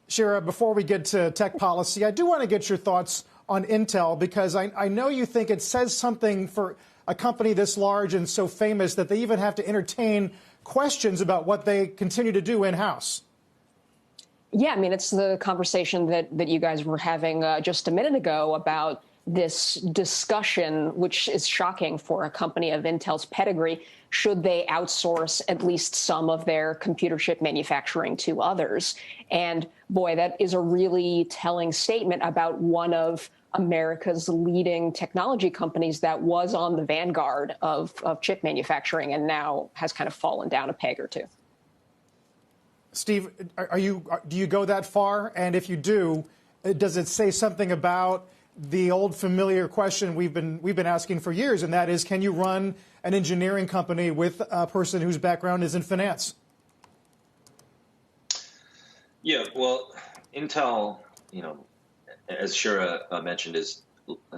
Shira, before we get to tech policy, I do want to get your thoughts on Intel, because I know you think it says something for a company this large and so famous that they even have to entertain questions about what they continue to do in-house. Yeah, I mean, it's the conversation that you guys were having just a minute ago about this discussion, which is shocking for a company of Intel's pedigree. Should they outsource at least some of their computer chip manufacturing to others? And boy, that is a really telling statement about one of America's leading technology companies that was on the vanguard of chip manufacturing and now has kind of fallen down a peg or two. Steve, do you go that far? And if you do, does it say something about the old familiar question we've been asking for years, and that is, can you run an engineering company with a person whose background is in finance? Yeah, well, Intel, as Shira mentioned, is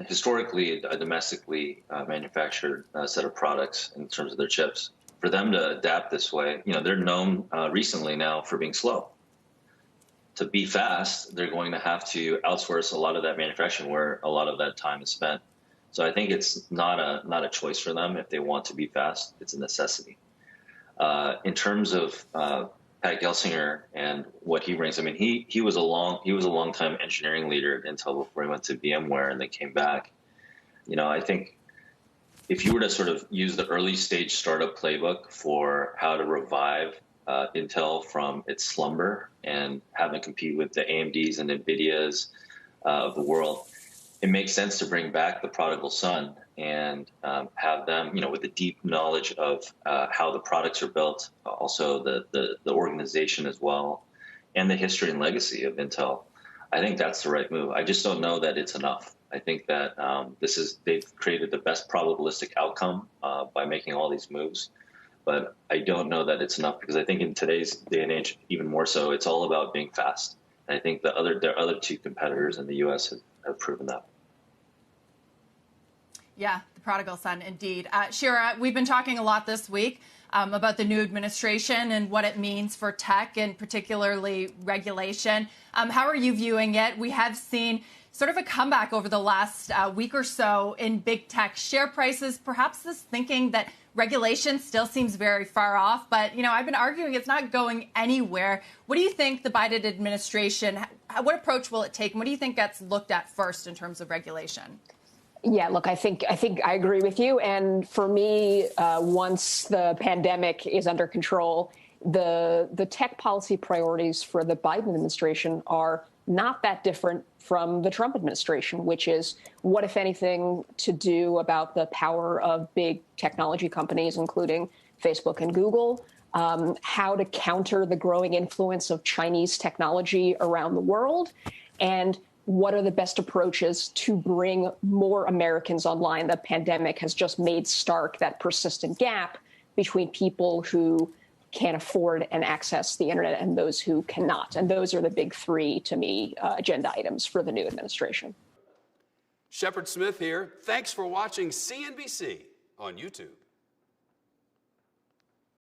historically a domestically manufactured set of products in terms of their chips. For them to adapt this way, they're known recently now for being slow. To be fast, they're going to have to outsource a lot of that manufacturing where a lot of that time is spent. So I think it's not a choice for them if they want to be fast. It's a necessity. In terms of Pat Gelsinger and what he brings, I mean, he was a long time engineering leader at Intel before he went to VMware and then came back. I think if you were to sort of use the early stage startup playbook for how to revive Intel from its slumber and have them compete with the AMDs and NVIDIAs of the world, it makes sense to bring back the prodigal son and have them, with the deep knowledge of how the products are built, also the organization as well, and the history and legacy of Intel. I think that's the right move. I just don't know that it's enough. I think that they've created the best probabilistic outcome by making all these moves. But I don't know that it's enough, because I think in today's day and age, even more so, it's all about being fast. And I think their other two competitors in the U.S. have proven that. Yeah, the prodigal son, indeed. Shira, we've been talking a lot this week about the new administration and what it means for tech and particularly regulation. How are you viewing it? We have seen sort of a comeback over the last week or so in big tech share prices, perhaps this thinking that regulation still seems very far off. But, I've been arguing it's not going anywhere. What do you think the Biden administration, what approach will it take? And what do you think gets looked at first in terms of regulation? Yeah, look, I think I agree with you. And for me, once the pandemic is under control, the tech policy priorities for the Biden administration are not that different from the Trump administration, which is what, if anything, to do about the power of big technology companies, including Facebook and Google, how to counter the growing influence of Chinese technology around the world, and what are the best approaches to bring more Americans online. The pandemic has just made stark that persistent gap between people who can afford and access the internet and those who cannot. And those are the big three, to me, agenda items for the new administration. Shepard Smith here. Thanks for watching CNBC on YouTube.